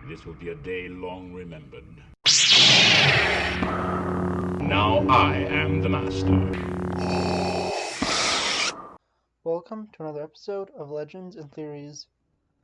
This will be a day long remembered. Now I am the master. Welcome to another episode of Legends and Theories.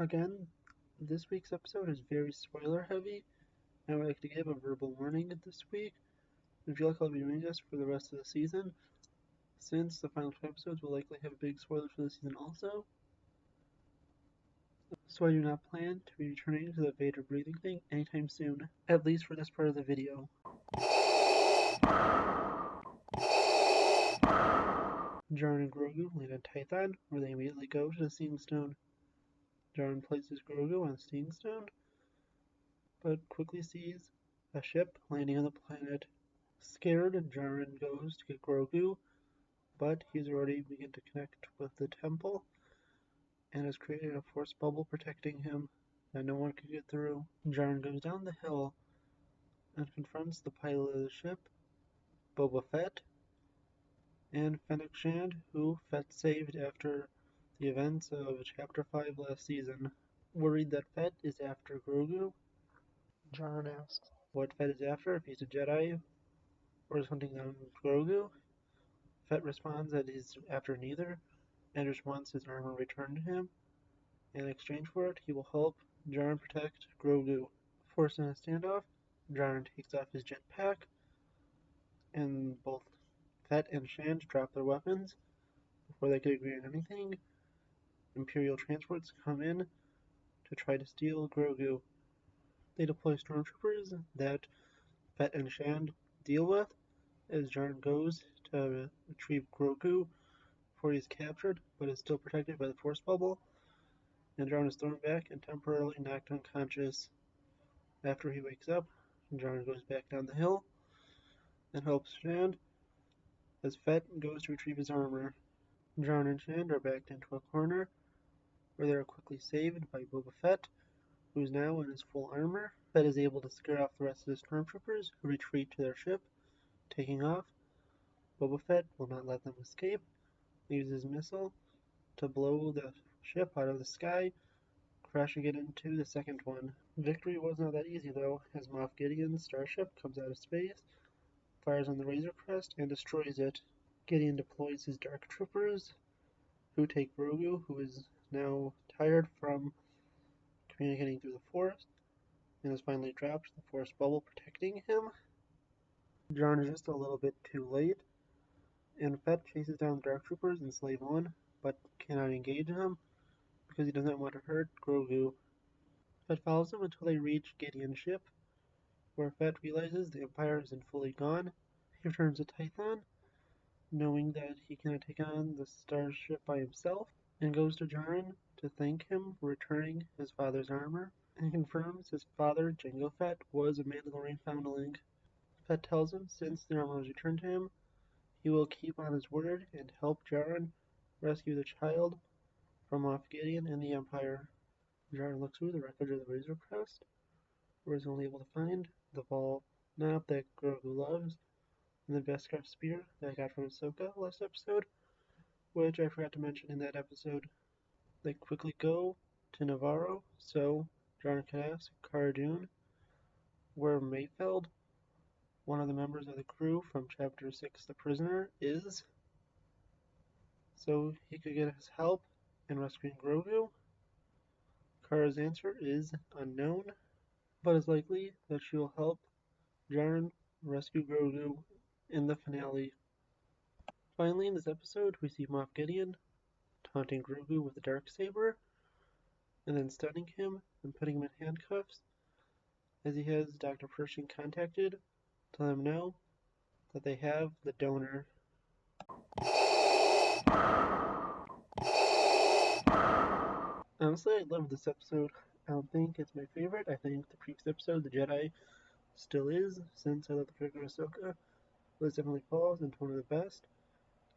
Again, this week's episode is very spoiler heavy, and I would like to give a verbal warning this week. I feel like I'll be doing this for the rest of the season, since the final two episodes will likely have big spoilers for the season also. So I do not plan to be returning to the Vader breathing thing anytime soon, at least for this part of the video. Djarin and Grogu land on Tython, where they immediately go to the Seeing Stone. Djarin places Grogu on the Seeing Stone, but quickly sees a ship landing on the planet. Scared, Djarin goes to get Grogu, but he's already begun to connect with the temple and has created a force bubble protecting him that no one can get through. Djarin goes down the hill and confronts the pilot of the ship, Boba Fett, and Fennec Shand, who Fett saved after the events of Chapter 5 last season. Worried that Fett is after Grogu, Djarin asks what Fett is after, if he's a Jedi or is hunting down Grogu. Fett responds that he's after neither, and just wants his armor returned to him. In exchange for it, he will help Djarin protect Grogu. Forced in a standoff, Djarin takes off his jetpack, and both Fett and Shand drop their weapons. Before they could agree on anything, Imperial transports come in to try to steal Grogu. They deploy stormtroopers that Fett and Shand deal with as Djarin goes to retrieve Grogu before he's captured, but is still protected by the force bubble, and Djarin is thrown back and temporarily knocked unconscious. After he wakes up, Djarin goes back down the hill and helps Shand as Fett goes to retrieve his armor. Djarin and Shand are backed into a corner where they are quickly saved by Boba Fett, who is now in his full armor. Fett is able to scare off the rest of the stormtroopers, who retreat to their ship, taking off. Boba Fett will not let them escape, uses his missile to blow the ship out of the sky, crashing it into the second one. Victory was not that easy though, as Moff Gideon's starship comes out of space, fires on the Razor Crest, and destroys it. Gideon deploys his Dark Troopers, who take Grogu, who is now tired from communicating through the Force, and has finally dropped the Force bubble protecting him. Djarin is just a little bit too late, and Fett chases down the Dark Troopers in Slave 1, but cannot engage them because he doesn't want to hurt Grogu. Fett follows him until they reach Gideon's ship, where Fett realizes the Empire isn't fully gone. He returns to Tython, knowing that he cannot take on the starship by himself, and goes to Djarin to thank him for returning his father's armor, and confirms his father, Jango Fett, was a Mandalorian foundling. Fett tells him since the armor was returned to him, he will keep on his word and help Djarin rescue the child from Moff Gideon and the Empire. Djarin looks through the wreckage of the Razor Crest, where he's only able to find the ball knob that Grogu loves, and the Beskar spear that I got from Ahsoka last episode, which I forgot to mention in that episode. They quickly go to Navarro, so Djarin can ask Cara Dune where Mayfeld, one of the members of the crew from Chapter 6, The Prisoner, is, so he could get his help in rescuing Grogu. Cara's answer is unknown, but it's likely that she will help Djarin rescue Grogu in the finale. Finally, in this episode, we see Moff Gideon taunting Grogu with the Darksaber, and then stunning him and putting him in handcuffs, as he has Dr. Pershing contacted to let him know that they have the donor. Honestly, I love this episode. I don't think it's my favorite. I think the previous episode, The Jedi, still is, since I love the character of Ahsoka. But it definitely falls into one of the best.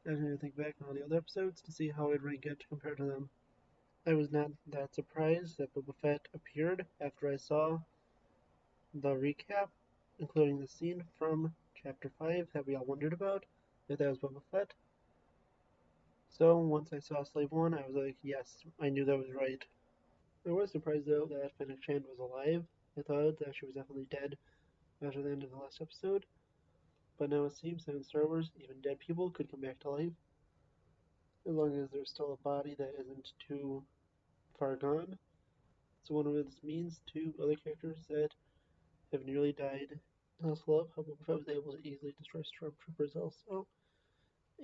I need to think back on all the other episodes to see how I'd rank it compared to them. I was not that surprised that Boba Fett appeared after I saw the recap, including the scene from Chapter 5 that we all wondered about, if that was Boba Fett. So once I saw Slave 1, I was like, yes, I knew that was right. I was surprised though that Fennec Shand was alive, I thought that she was definitely dead after the end of the last episode, but now it seems that in Star Wars, even dead people could come back to life, as long as there's still a body that isn't too far gone. So what this means to other characters that have nearly died. I also love how Boba Fett was able to easily destroy stormtroopers also,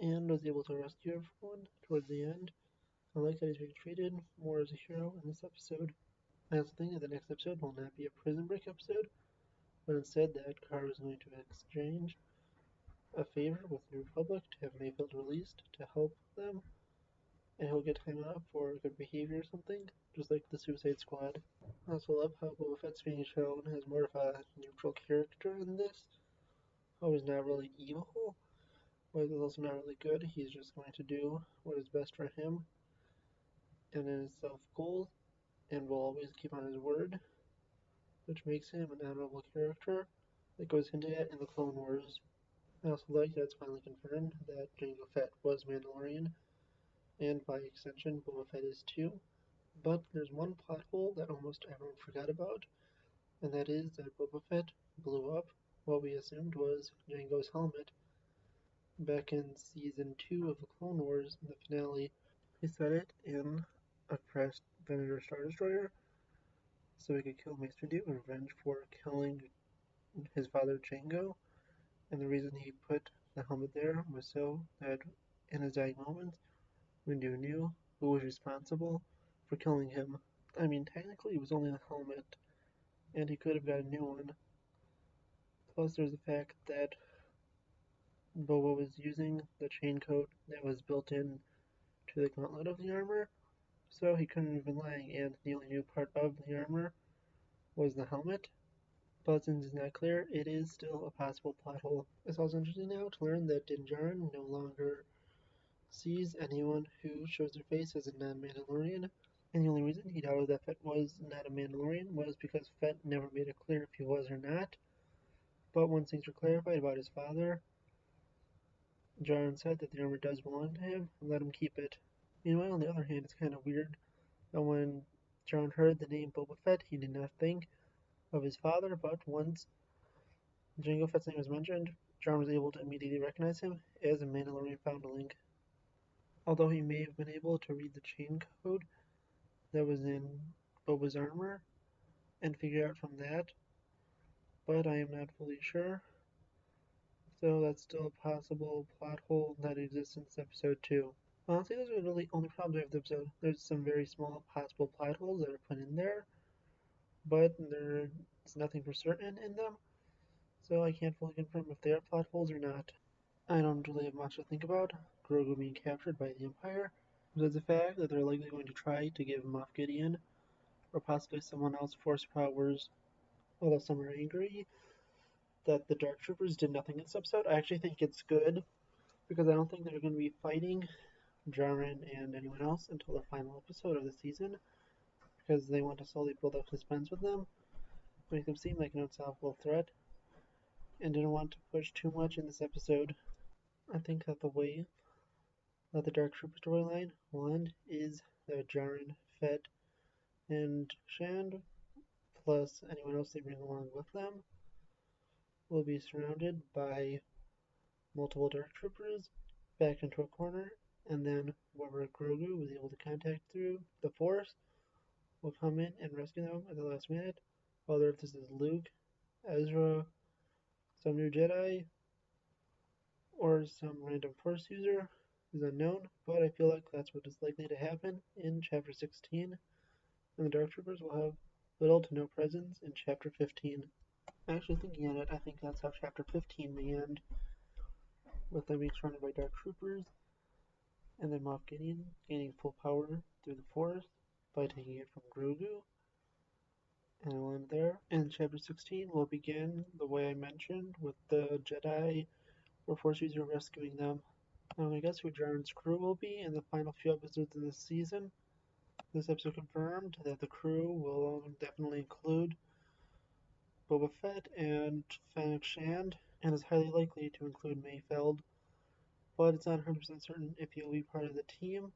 and was able to rescue everyone towards the end. I like that he's being treated more as a hero in this episode. I also think that the next episode will not be a prison break episode, but instead that Carr is going to exchange a favor with the Republic to have Mayfield released to help them, and he'll get time off for good behavior or something, just like the Suicide Squad. I also love how Boba Fett's being shown as more of a neutral character in this. How he's not really evil, but he's also not really good. He's just going to do what is best for him and his self goals, and will always keep on his word, which makes him an honorable character that goes hinted at in the Clone Wars. I also like that it's finally confirmed that Jango Fett was Mandalorian, and by extension, Boba Fett is too. But there's one plot hole that almost everyone forgot about, and that is that Boba Fett blew up what we assumed was Jango's helmet back in season 2 of the Clone Wars in the finale. He set it in a crashed Venator Star Destroyer so he could kill Maester Duke in revenge for killing his father Jango, and the reason he put the helmet there was so that in his dying moments, Windu knew who was responsible for killing him. I mean, technically it was only the helmet, and he could have got a new one. Plus there's the fact that Boba was using the chain code that was built in to the gauntlet of the armor, so he couldn't have been lying, and the only new part of the armor was the helmet. But since it's not clear, it is still a possible plot hole. It's also interesting now to learn that Din Djarin no longer sees anyone who shows their face as a non-Mandalorian, and the only reason he doubted that Fett was not a Mandalorian was because Fett never made it clear if he was or not. But once things were clarified about his father, Djarin said that the armor does belong to him and let him keep it. Meanwhile, on the other hand, it's kind of weird that when Djarin heard the name Boba Fett, he did not think of his father, but once Jango Fett's name was mentioned, Djarin was able to immediately recognize him as a Mandalorian foundling. Although he may have been able to read the chain code that was in Boba's armor and figure out from that, but I am not fully sure. So that's still a possible plot hole that exists in this episode too. Honestly, those are really only problems I have with the episode. There's some very small possible plot holes that are put in there, but there's nothing for certain in them, so I can't fully confirm if they are plot holes or not. I don't really have much to think about Grogu being captured by the Empire, besides the fact that they're likely going to try to give Moff Gideon or possibly someone else force powers, although some are angry that the Dark Troopers did nothing in this episode. I actually think it's good, because I don't think they're going to be fighting Djarin and anyone else until the final episode of the season, because they want to slowly build up suspense with them, make them seem like an unstoppable threat, and didn't want to push too much in this episode. I think that the way that the Dark Trooper storyline will end is that Djarin, Fett, and Shand, plus anyone else they bring along with them, will be surrounded by multiple Dark Troopers, backed into a corner, and then whoever Grogu was able to contact through the Force will come in and rescue them at the last minute. Whether if this is Luke, Ezra, some new Jedi, or some random Force user is unknown, but I feel like that's what is likely to happen in Chapter 16, and the Dark Troopers will have little to no presence in Chapter 15. Actually, thinking on it, I think that's how Chapter 15 may end, with them being surrounded by Dark Troopers, and then Moff Gideon gaining full power through the Force by taking it from Grogu, and we'll end there. And Chapter 16 will begin the way I mentioned, with the Jedi or Force user rescuing them. I guess who Djarin's crew will be in the final few episodes of this season. This episode confirmed that the crew will definitely include Boba Fett and Fennec Shand, and is highly likely to include Mayfeld, but it's not 100% certain if he'll be part of the team,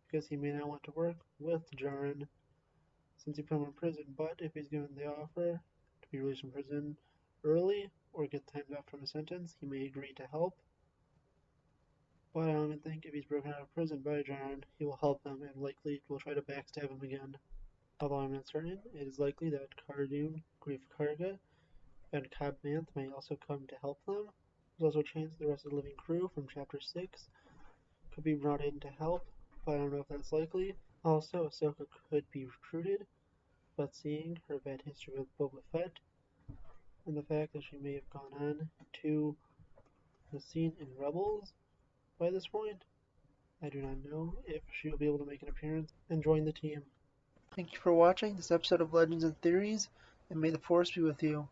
because he may not want to work with Djarin. since he put him in prison, but if he's given the offer to be released from prison early or get time off from a sentence, he may agree to help. But I don't think if he's broken out of prison by John, he will help him and likely will try to backstab him again. Although I'm uncertain, it is likely that Cardoon, Grief Karga, and Cobb Manth may also come to help them. There's also a chance the rest of the living crew from Chapter 6 could be brought in to help, but I don't know if that's likely. Also, Ahsoka could be recruited, but seeing her bad history with Boba Fett, and the fact that she may have gone on to the scene in Rebels by this point, I do not know if she will be able to make an appearance and join the team. Thank you for watching this episode of Legends and Theories, and may the Force be with you.